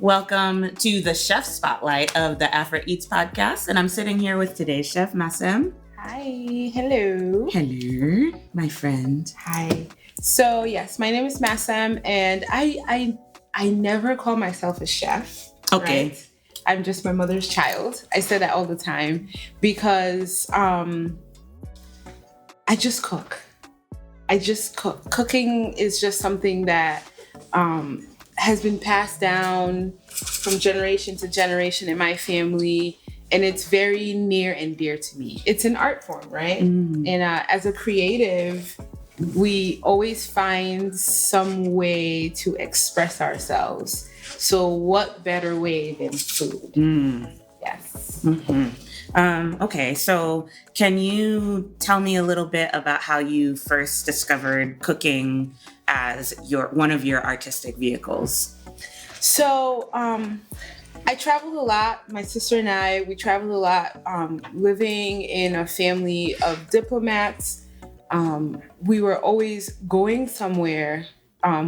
Welcome to the Chef Spotlight of the AFReats podcast. And I'm sitting here with today's Chef Masem. Hi. Hello. Hello, my friend. Hi. So yes, my name is Masem, and I never call myself a chef. Okay. Right? I'm just my mother's child. I say that all the time because I just cook. Cooking is just something that has been passed down from generation to generation in my family, and it's very near and dear to me. It's an art form, right? And as a creative, we always find some way to express ourselves. So what better way than food? Yes. Okay, so can you tell me a little bit about how you first discovered cooking as one of your artistic vehicles? So I traveled a lot. My sister and I, we traveled a lot, living in a family of diplomats. We were always going somewhere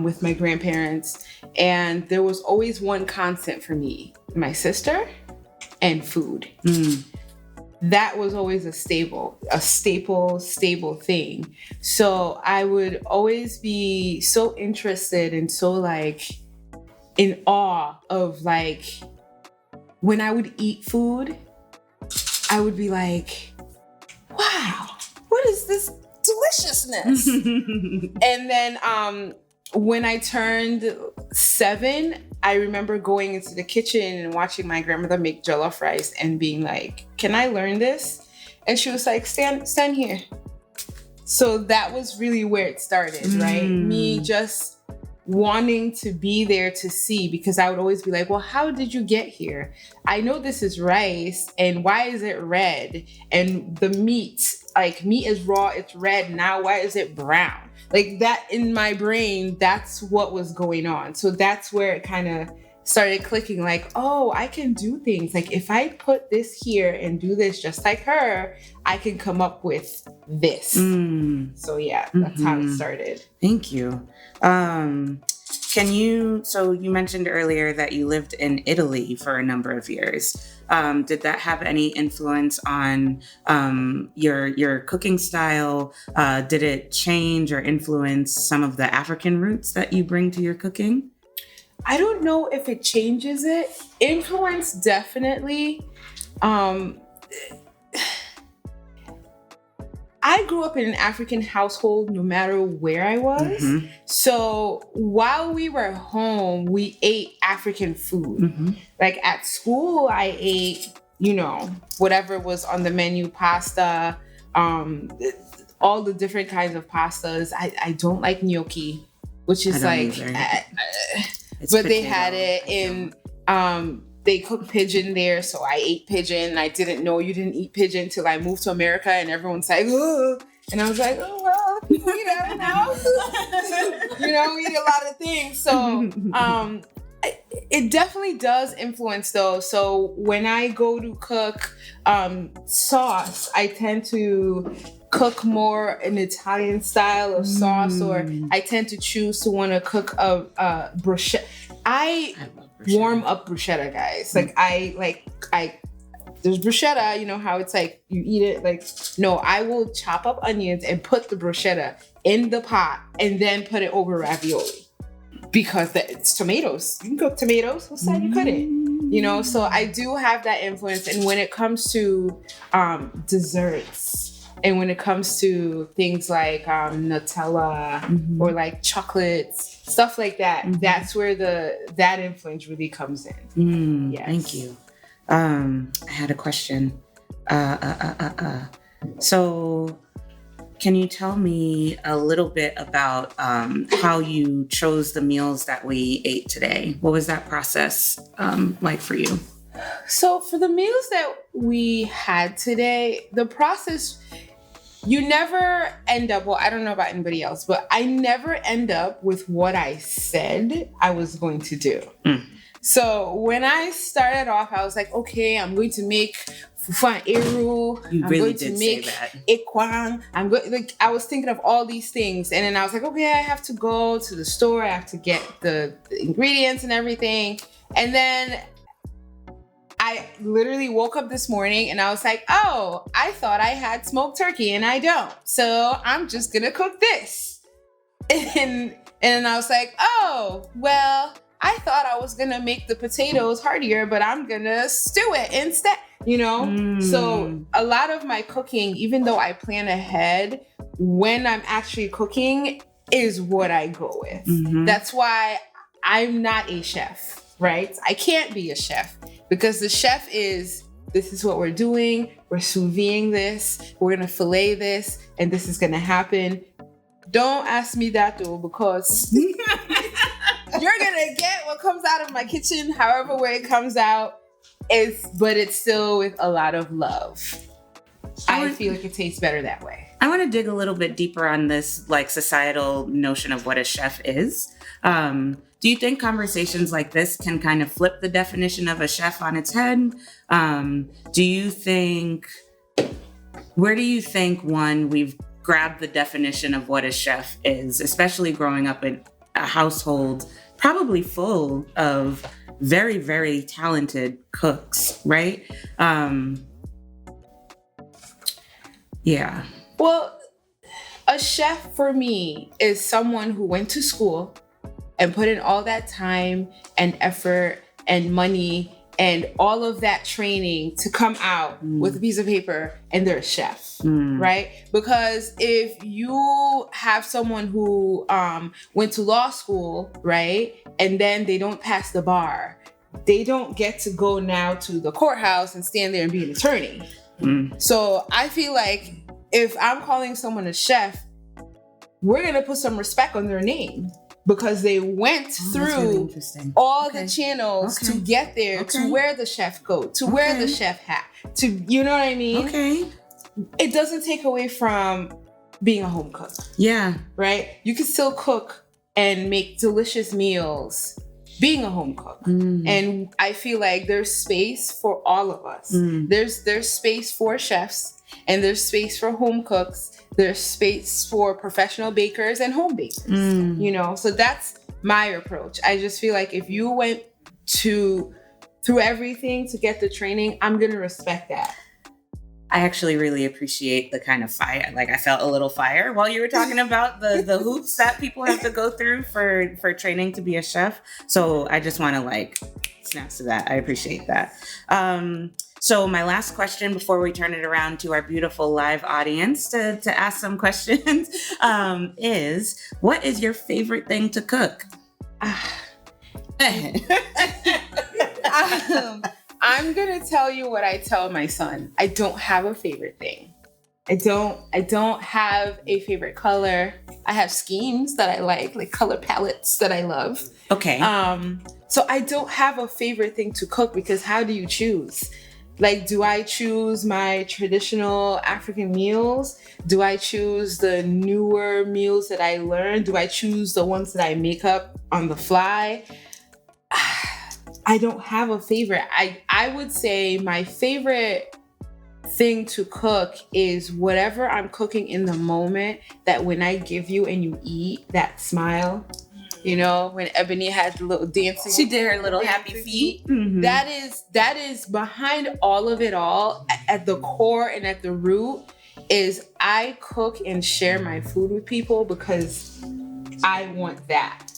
with my grandparents, and there was always one constant for me: my sister and food. That was always a staple thing. So I would always be so interested and so in awe of when I would eat food, I would be like, wow, what is this deliciousness? And then when I turned 7, I remember going into the kitchen and watching my grandmother make jollof rice and being like, can I learn this? And she was like, stand here. So that was really where it started, right? Me just wanting to be there to see, because I would always be like, well, how did you get here? I know this is rice, and why is it red? And the meat is raw, it's red. Now, why is it brown? Like that in my brain, that's what was going on. So that's where it kind of started clicking, like, oh, I can do things. Like if I put this here and do this just like her, I can come up with this. So yeah, that's how it started. Thank you. So you mentioned earlier that you lived in Italy for a number of years. Did that have any influence on your cooking style? Did it change or influence some of the African roots that you bring to your cooking? I don't know if it changes it. Influence, definitely. I grew up in an African household no matter where I was. So while we were home, we ate African food. Like at school, I ate, whatever was on the menu, pasta, all the different kinds of pastas. I don't like gnocchi, which is but they had it in, they cook pigeon there, so I ate pigeon. I didn't know you didn't eat pigeon till I moved to America, and everyone's like, oh. And I was like, oh, well, people eat that now. We eat a lot of things. So it definitely does influence, though. So when I go to cook sauce, I tend to cook more an Italian style of sauce, or I tend to choose to want to cook a bruschetta. I warm up bruschetta, guys. There's bruschetta, how it's like you eat it no, I will chop up onions and put the bruschetta in the pot and then put it over ravioli, because it's tomatoes. You can cook tomatoes. Who said you couldn't? So I do have that influence. And when it comes to desserts, and when it comes to things like Nutella or like chocolates, stuff like that, that's where that influence really comes in. Yes. Thank you. I had a question. So can you tell me a little bit about how you chose the meals that we ate today? What was that process like for you? So for the meals that we had today, the process, you never end up, well, I don't know about anybody else, but I never end up with what I said I was going to do. So when I started off, I was like, okay, I'm going to make fufu and eru. You I'm really going to did make say that. ekwang. I'm going like I was thinking of all these things, and then I was like, okay, I have to go to the store. I have to get the ingredients and everything, and then I literally woke up this morning and I was like, oh, I thought I had smoked turkey and I don't. So I'm just gonna cook this. And I was like, oh, well, I thought I was gonna make the potatoes heartier, but I'm gonna stew it instead, you know? So a lot of my cooking, even though I plan ahead, when I'm actually cooking is what I go with. That's why I'm not a chef, right? I can't be a chef because the chef is, this is what we're doing. We're sous videing this. We're gonna fillet this, and this is gonna happen. Don't ask me that though, because you're gonna get what comes out of my kitchen, however way it comes out. But it's still with a lot of love. I feel like it tastes better that way. I want to dig a little bit deeper on this like societal notion of what a chef is. Do you think conversations like this can kind of flip the definition of a chef on its head? Where do you think we've grabbed the definition of what a chef is, especially growing up in a household probably full of very, very talented cooks, right? Yeah. Well, a chef for me is someone who went to school and put in all that time and effort and money and all of that training to come out with a piece of paper and they're a chef, right? Because if you have someone who went to law school, right, and then they don't pass the bar, they don't get to go now to the courthouse and stand there and be an attorney. So I feel like if I'm calling someone a chef, we're going to put some respect on their name because they went through all the channels to get there, to wear the chef coat, to wear the chef hat, to, you know what I mean? Okay. It doesn't take away from being a home cook. Yeah. Right? You can still cook and make delicious meals being a home cook. And I feel like there's space for all of us. There's space for chefs and there's space for home cooks. There's space for professional bakers and home bakers, you know? So that's my approach. I just feel like if you went through everything to get the training, I'm going to respect that. I actually really appreciate the kind of fire. Like I felt a little fire while you were talking about the hoops that people have to go through for training to be a chef. So I just want to like snaps to that. I appreciate that. So my last question before we turn it around to our beautiful live audience to ask some questions is, what is your favorite thing to cook? I'm going to tell you what I tell my son. I don't have a favorite thing. I don't have a favorite color. I have schemes that I like color palettes that I love. Okay. So I don't have a favorite thing to cook because how do you choose? Like, do I choose my traditional African meals? Do I choose the newer meals that I learned? Do I choose the ones that I make up on the fly? I don't have a favorite. I would say my favorite thing to cook is whatever I'm cooking in the moment, that when I give you and you eat, that smile. You know, when Ebony had the little dancing. She did her little happy feet. That is behind all of it all, at the core and at the root, is I cook and share my food with people because I want that.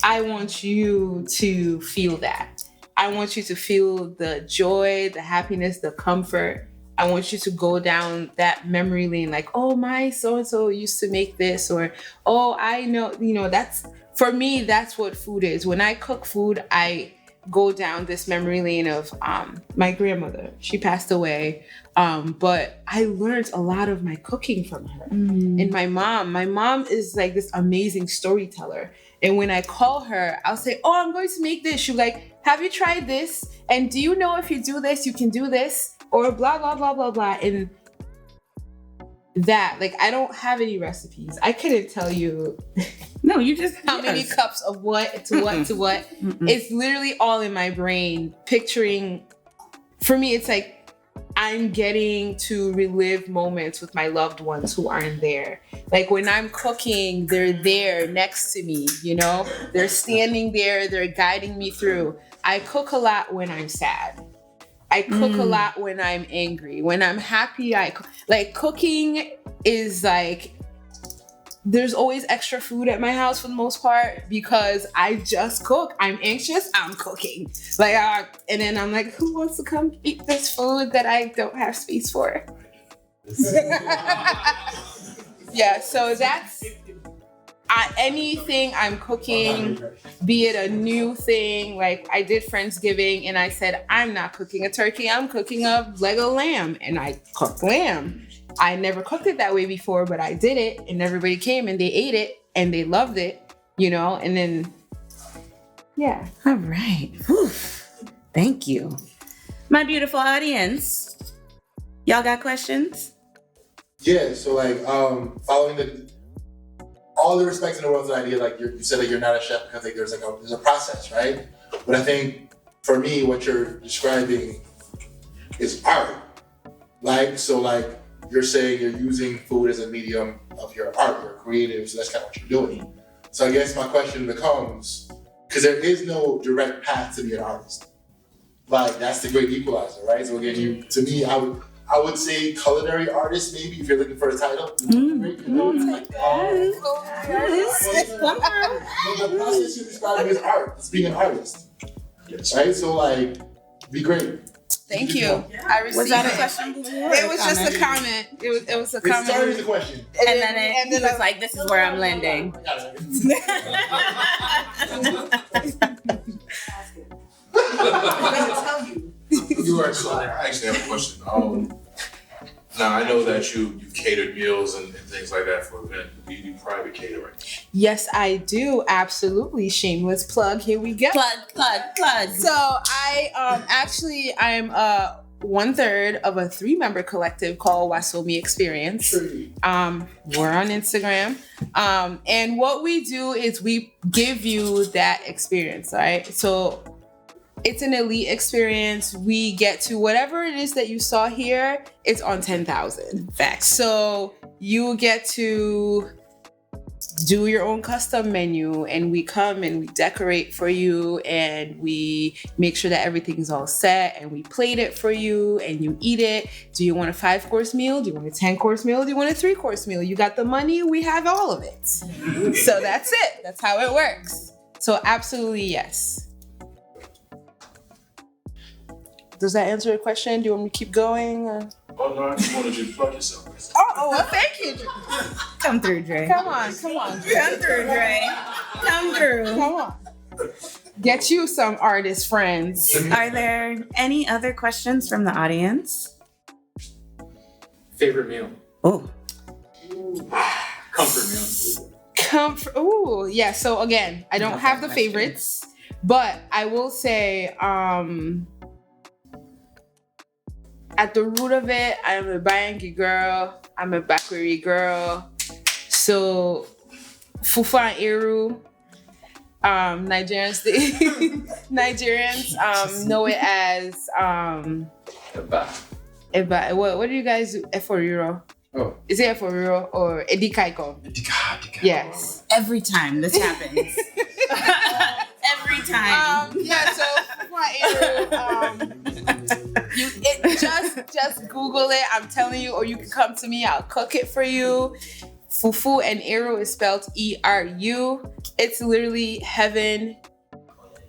I want you to feel that. I want you to feel the joy, the happiness, the comfort. I want you to go down that memory lane like, oh, my so-and-so used to make this, or, oh, I know, you know, that's, for me, that's what food is. When I cook food, I go down this memory lane of my grandmother. She passed away, but I learned a lot of my cooking from her. And my mom is like this amazing storyteller. And when I call her, I'll say, oh, I'm going to make this. She'll be like, have you tried this? And do you know if you do this, you can do this? Or blah, blah, blah, blah, blah. And that, like, I don't have any recipes. I couldn't tell you No, you just how many cups of what to what to what. It's literally all in my brain, picturing. For me, it's like I'm getting to relive moments with my loved ones who aren't there. Like when I'm cooking, they're there next to me, you know? They're standing there, they're guiding me through. I cook a lot when I'm sad. I cook a lot when I'm angry. When I'm happy, like cooking is like, there's always extra food at my house for the most part because I just cook. I'm anxious, I'm cooking. Like, and then I'm like, who wants to come eat this food that I don't have space for? Yeah, so that's anything I'm cooking, be it a new thing. Like I did Friendsgiving and I said, I'm not cooking a turkey, I'm cooking a leg of lamb, and I cooked lamb. I never cooked it that way before, but I did it and everybody came and they ate it and they loved it, you know, and then, yeah. All right. Whew. Thank you. My beautiful audience, y'all got questions? Yeah, so like following all the respect in the world's idea, like you said that you're not a chef because like there's a process, right? But I think for me, what you're describing is art. Like, so like you're saying you're using food as a medium of your art, you're creative, so that's kind of what you're doing. So I guess my question becomes, because there is no direct path to be an artist. Like that's the great equalizer, right? So again, to me, I would say culinary artist, maybe, if you're looking for a title. The process you're describing is art. It's being an artist. Right? So, like, be great. Thank you. I received Was that a question? It was just a comment. It was a comment. It started as a question. And then it was like, this is where I'm landing. You are so. I actually have a question. Now I know that you've catered meals and things like that for events. Do you do private catering? Yes, I do. Absolutely. Shameless plug. Here we go. Plug. So I am 1/3 of a 3-member collective called Wasomi Experience. We're on Instagram. And what we do is we give you that experience, right? So it's an elite experience. We get to whatever it is that you saw here, it's on 10,000. Facts. So you get to do your own custom menu, and we come and we decorate for you, and we make sure that everything's all set, and we plate it for you and you eat it. Do you want a 5-course meal? Do you want a 10-course meal? Do you want a 3-course meal? You got the money, we have all of it. So that's it. That's how it works. So absolutely yes. Does that answer your question? Do you want me to keep going? Or? Oh no, I just wanted you to plug yourself. Oh, well, thank you. Come through, Dre. Come on. Come through, Dre. Come through. Come on. Get you some artist friends. Are there any other questions from the audience? Favorite meal? Oh. Comfort meal. Ooh, yeah. So again, I don't have the favorites, but I will say, at the root of it, I'm a Bayangi girl. I'm a Bakweri girl. So, fufu and eru, Nigerians know it as Eba. What do you guys do? Eforiro. Oh. Is it Eforiro or Edikaiko? Edika. Yes. Every time this happens. Every time. So fufu and eru. Just Google it. I'm telling you, or you can come to me. I'll cook it for you. Fufu and eru is spelled ERU. It's literally heaven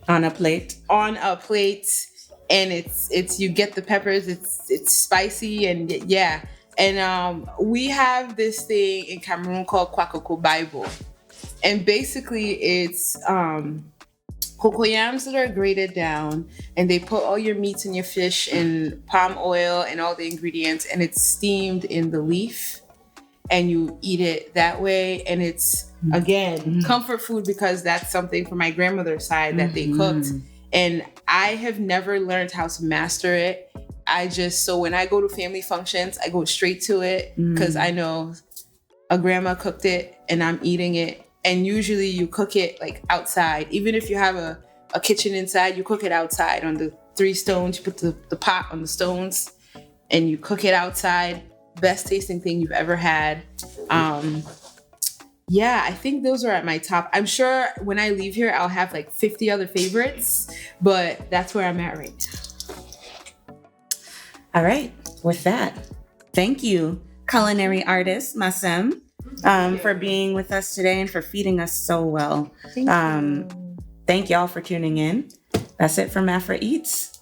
On a plate. on a plate, and it's you get the peppers. It's spicy, and yeah. And we have this thing in Cameroon called Kwakoko Bible, and basically it's cocoyams that are grated down, and they put all your meats and your fish in palm oil and all the ingredients, and it's steamed in the leaf, and you eat it that way. And it's, again, comfort food, because that's something from my grandmother's side that they cooked. And I have never learned how to master it. So when I go to family functions, I go straight to it because I know a grandma cooked it and I'm eating it. And usually you cook it like outside. Even if you have a kitchen inside, you cook it outside on the 3 stones. You put the pot on the stones and you cook it outside. Best tasting thing you've ever had. Yeah, I think those are at my top. I'm sure when I leave here, I'll have like 50 other favorites, but that's where I'm at right now. All right. With that, thank you, culinary artist Masem, for being with us today and for feeding us so well. Thank you. Thank y'all for tuning in. That's it from AFReats.